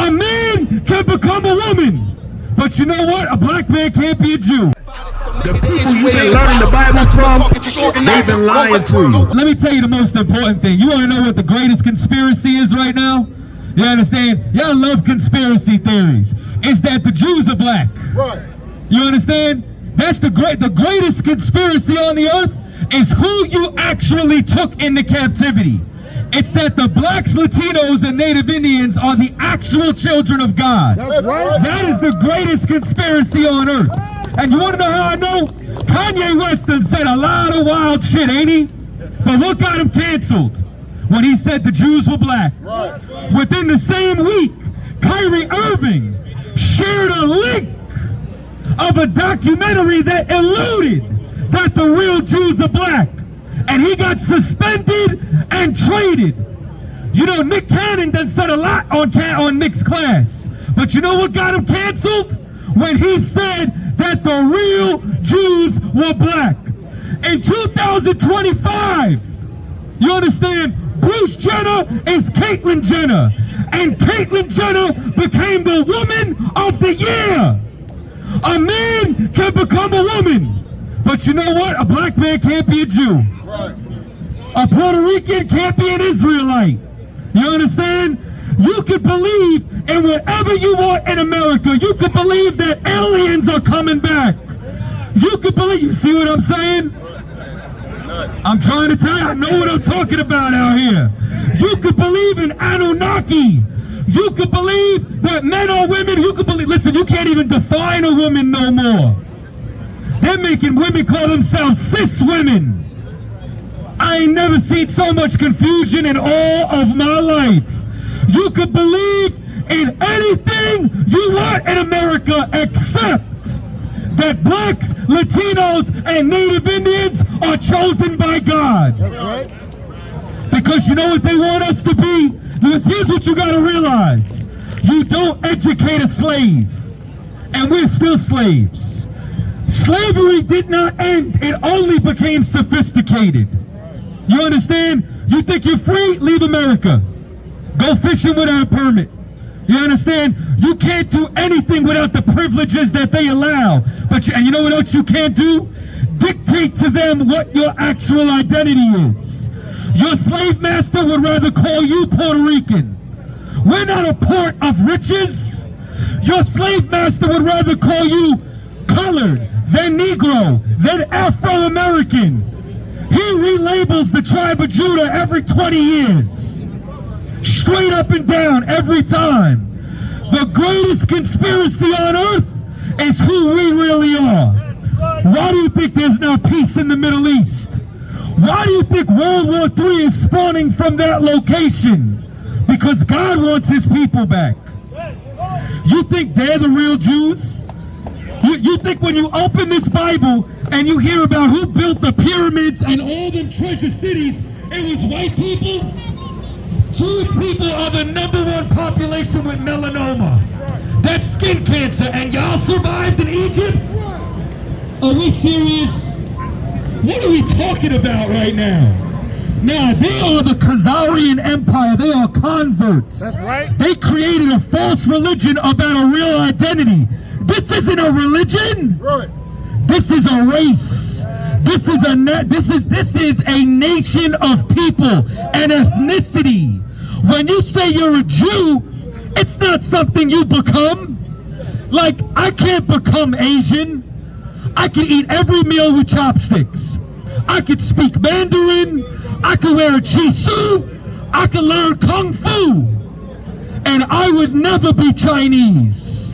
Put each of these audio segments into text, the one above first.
A man can become a woman, but you know what? A black man can't be a Jew. The people you've been learning the Bible from, they've been lying to you. Let me tell you the most important thing. You want to know what the greatest conspiracy is right now? You understand? Y'all love conspiracy theories. It's that the Jews are black. Right. You understand? That's the greatest conspiracy on the earth is who you actually took into captivity. It's that the blacks, Latinos, and Native Indians are the actual children of God. That's right. That is the greatest conspiracy on earth. And you want to know how I know? Kanye West done said a lot of wild shit, ain't he? But what got him canceled? When he said the Jews were black. Right. Within the same week, Kyrie Irving shared a link of a documentary that alluded that the real Jews are black. And he got suspended and traded. You know, Nick Cannon done said a lot on Nick's class. But you know what got him canceled? When he said that the real Jews were black. In 2025, you understand, Bruce Jenner is Caitlyn Jenner. And Caitlyn Jenner became the Woman of the Year. A man can become a woman. But you know what? A black man can't be a Jew. Right. A Puerto Rican can't be an Israelite. You understand? You could believe in whatever you want in America. You could believe that aliens are coming back. You could believe, you see what I'm saying? I'm trying to tell you, I know what I'm talking about out here. You could believe in Anunnaki. You could believe that men are women. You could believe, listen, you can't even define a woman no more. They're making women call themselves cis women. I ain't never seen so much confusion in all of my life. You could believe in anything you want in America except that blacks, Latinos, and Native Indians are chosen by God. That's right. Because you know what they want us to be? Because here's what you got to realize. You don't educate a slave, and we're still slaves. Slavery did not end. It only became sophisticated. You understand? You think you're free? Leave America. Go fishing without a permit. You understand? You can't do anything without the privileges that they allow. And you know what else you can't do? Dictate to them what your actual identity is. Your slave master would rather call you Puerto Rican. We're not a port of riches. Your slave master would rather call you colored, then Negro, then Afro-American. He relabels the tribe of Judah every 20 years. Straight up and down every time. The greatest conspiracy on earth is who we really are. Why do you think there's no peace in the Middle East? Why do you think World War III is spawning from that location? Because God wants his people back. You think they're the real Jews? You think when you open this Bible and you hear about who built the pyramids and all them treasure cities, it was white people? Jewish people are the #1 population with melanoma. That's skin cancer, and y'all survived in Egypt? Are we serious? What are we talking about right now? Now, they are the Khazarian Empire. They are converts. That's right. They created a false religion about a real identity. This isn't a religion. Right. This is a race. This is a nation of people, an ethnicity. When you say you're a Jew, it's not something you become. Like, I can't become Asian. I can eat every meal with chopsticks. I could speak Mandarin. I could wear a chisu. I could learn Kung Fu. And I would never be Chinese.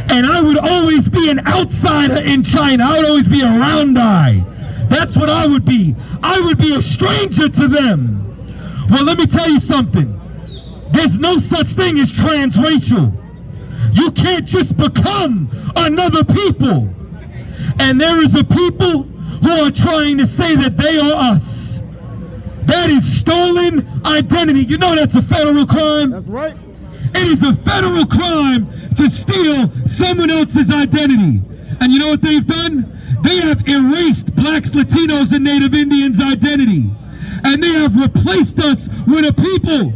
And I would always be an outsider in China. I would always be a round eye. That's what I would be. I would be a stranger to them. Well, let me tell you something. There's no such thing as transracial. You can't just become another people. And there is a people who are trying to say that they are us. That is stolen identity. You know that's a federal crime? That's right. It is a federal crime to steal someone else's identity. And you know what they've done? They have erased blacks, Latinos, and Native Indians' identity. And they have replaced us with a people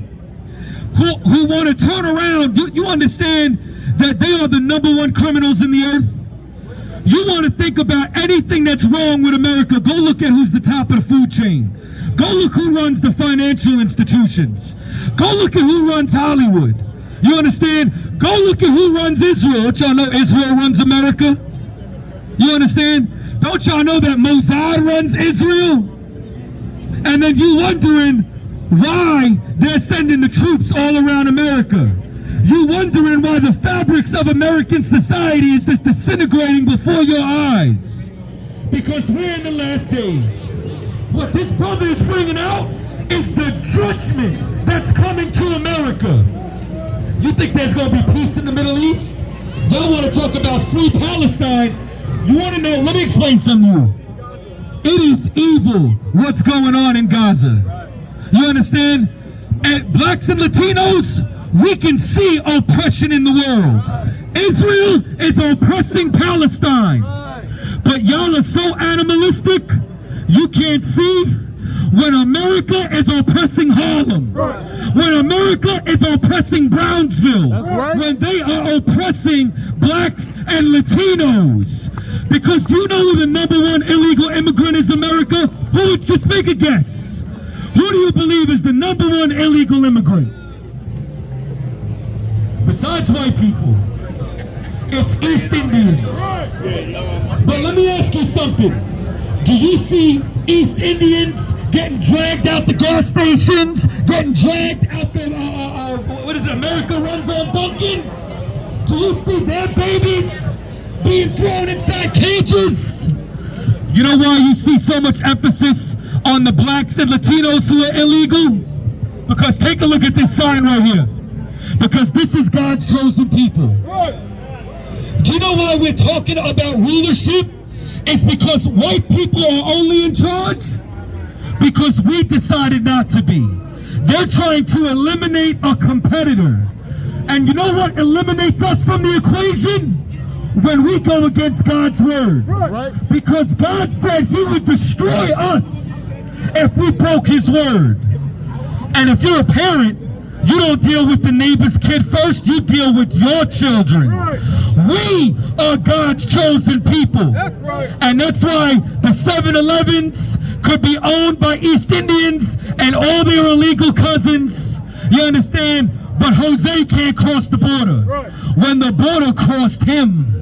who want to turn around, you understand that they are the #1 criminals in the earth? You want to think about anything that's wrong with America, go look at who's the top of the food chain. Go look who runs the financial institutions. Go look at who runs Hollywood. You understand? Go look at who runs Israel. Don't y'all know Israel runs America? You understand? Don't y'all know that Mossad runs Israel? And then you wondering why they're sending the troops all around America. You wondering why the fabrics of American society is just disintegrating before your eyes. Because we're in the last days. What this brother is bringing out is the judgment that's coming to America. You think there's going to be peace in the Middle East? Y'all want to talk about free Palestine? You want to know, let me explain something to you. It is evil what's going on in Gaza. You understand? And blacks and Latinos, we can see oppression in the world. Israel is oppressing Palestine. But y'all are so animalistic, you can't see when America is oppressing Harlem. When America is oppressing Brownsville. When they are oppressing blacks and Latinos. Because you know who the #1 illegal immigrant is, America? Who? Just make a guess. Who do you believe is the #1 illegal immigrant? Besides white people, it's East Indians. But let me ask you something. Do you see East Indians getting dragged out the gas stations, getting dragged out the, what is it, America runs on Dunkin'? Do you see their babies being thrown inside cages? You know why you see so much emphasis on the blacks and Latinos who are illegal? Because take a look at this sign right here. Because this is God's chosen people. Do you know why we're talking about rulership? It's because white people are only in charge because we decided not to be. They're trying to eliminate a competitor. And you know what eliminates us from the equation? When we go against God's word. Because God said he would destroy us if we broke his word. And if you're a parent, you don't deal with the neighbor's kid first, you deal with your children. We are God's chosen people. And that's why the 7-Elevens could be owned by East Indians and all their illegal cousins. You understand? But Jose can't cross the border. When the border crossed him.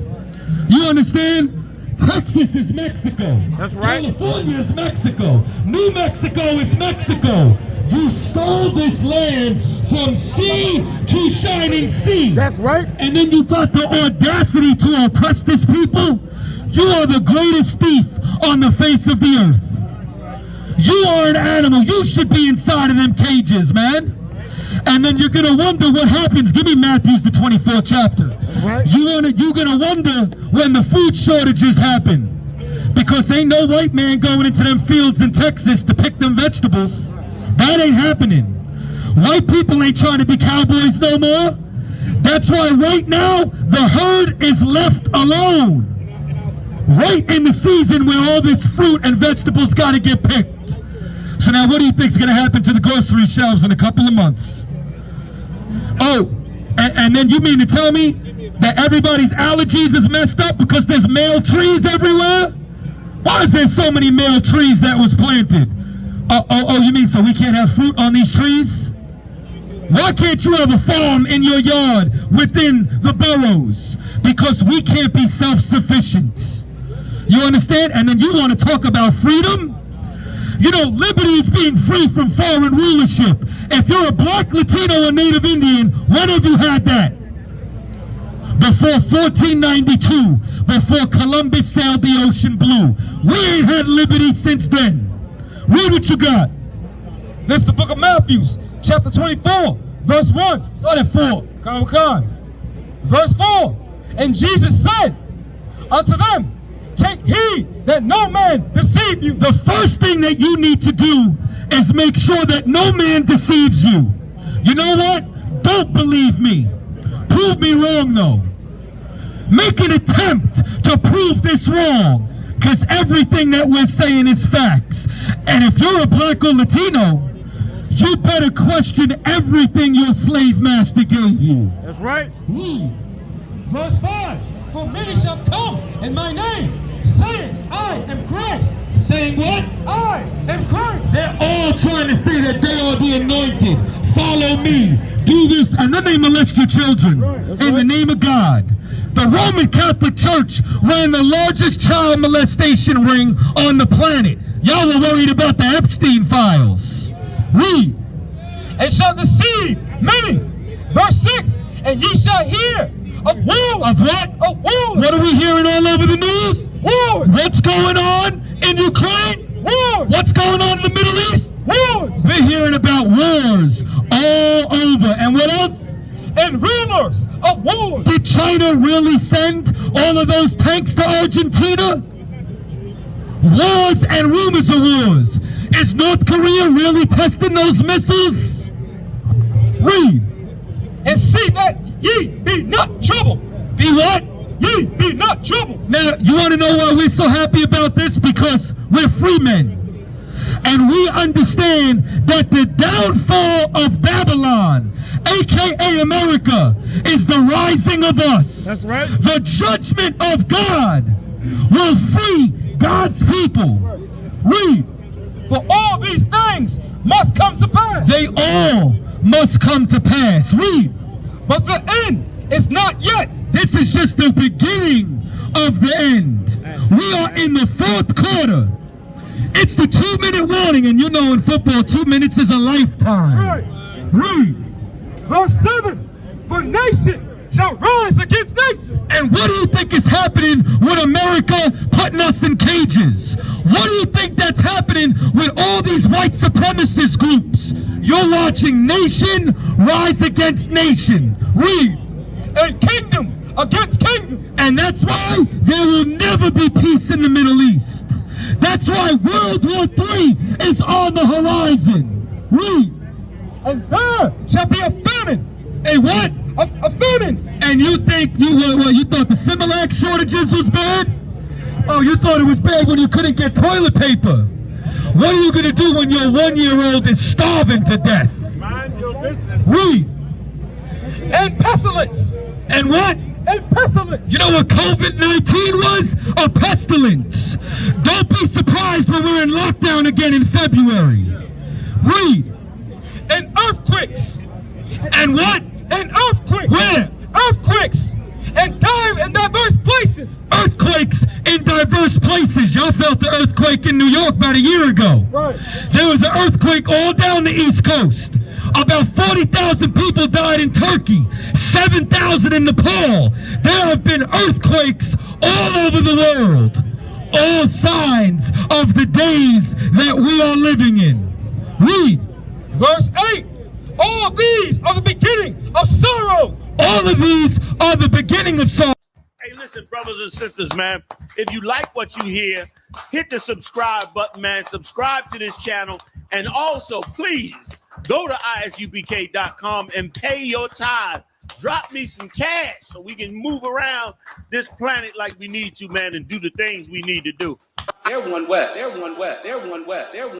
You understand? Texas is Mexico. That's right. California is Mexico. New Mexico is Mexico. You stole this land from sea to shining sea. That's right. And then you got the audacity to oppress this people. You are the greatest thief on the face of the earth. You are an animal. You should be inside of them cages, man. And then you're going to wonder what happens. Give me Matthew, the 24th chapter. Right. You're going to wonder when the food shortages happen. Because ain't no white man going into them fields in Texas to pick them vegetables. That ain't happening. White people ain't trying to be cowboys no more. That's why right now, the herd is left alone. Right in the season when all this fruit and vegetables got to get picked. So now what do you think is going to happen to the grocery shelves in a couple of months? Oh, and then you mean to tell me that everybody's allergies is messed up because there's male trees everywhere? Why is there so many male trees that was planted? Oh, you mean so we can't have fruit on these trees? Why can't you have a farm in your yard within the boroughs? Because we can't be self-sufficient. You understand? And then you want to talk about freedom? You know, liberty is being free from foreign rulership. If you're a black, Latino, or Native Indian, when have you had that? Before 1492, before Columbus sailed the ocean blue. We ain't had liberty since then. Read what you got. This is the book of Matthew, chapter 24, verse 1. Start at 4. Come. Verse 4. And Jesus said unto them, take heed that no man deceive you. The first thing that you need to do is make sure that no man deceives you. You know what? Don't believe me. Prove me wrong though. Make an attempt to prove this wrong, because everything that we're saying is facts. And if you're a black or Latino, you better question everything your slave master gave you. That's right. Verse 5. For many shall come in my name, saying, I am Christ. Saying what? I am Christ. They're all trying to say that they are the anointed. Follow me. Do this. And then they molest your children in the name of God. The Roman Catholic Church ran the largest child molestation ring on the planet. Y'all were worried about the Epstein files. Read. And shall deceive many. Verse 6. And ye shall hear of wars. Of what? Of wars. What are we hearing all over the news? Wars. What's going on in Ukraine? Wars. What's going on in the Middle East? Wars. We're hearing about wars all over. And what else? And rumors of wars. Did China really send all of those tanks to Argentina? Wars and rumors of wars. Is North Korea really testing those missiles? Read. And see that ye be not troubled. Be what? Ye be not troubled. Now, you want to know why we're so happy about this? Because we're free men. And we understand that the downfall of Babylon, aka America, is the rising of us. That's right. The judgment of God will free God's people. Read. For all these things must come to pass. They all must come to pass. Read. But the end is not yet. This is just the beginning of the end. We are in the fourth quarter. It's the 2-minute warning, and you know in football, 2 minutes is a lifetime. Right. Read. Verse 7. For nation shall rise against nation. And what do you think is happening with America putting us in cages? What do you think that's happening with all these white supremacist groups? You're watching nation rise against nation. Read. And kingdom against kingdom. And that's why there will never be peace in the Middle East. That's why World War III is on the horizon. Read. And there shall be a famine. A what? A famine. And you think you thought the Similac shortages was bad? Oh, you thought it was bad when you couldn't get toilet paper. What are you going to do when your 1-year-old is starving to death? Mind your business. Read. And pestilence. And what? And pestilence. You know what COVID-19 was? A pestilence. Don't be surprised when we're in lockdown again in February. Read. And earthquakes. And what? And earthquakes. Where? Earthquakes. And diverse places. Earthquakes in diverse places. Y'all felt the earthquake in New York about a year ago. Right. There was an earthquake all down the East Coast. About 40,000 people died in Turkey, 7,000 in Nepal. There have been earthquakes all over the world. All signs of the days that we are living in. Read. Verse 8. All these are the beginning of sorrows. All of these are the beginning of sorrow. Hey, listen, brothers and sisters, man. If you like what you hear, hit the subscribe button, man. Subscribe to this channel. And also, please, go to ISUPK.com and pay your tithe. Drop me some cash so we can move around this planet like we need to, man, and do the things we need to do. They're one West. They're one West. They're one West. They're one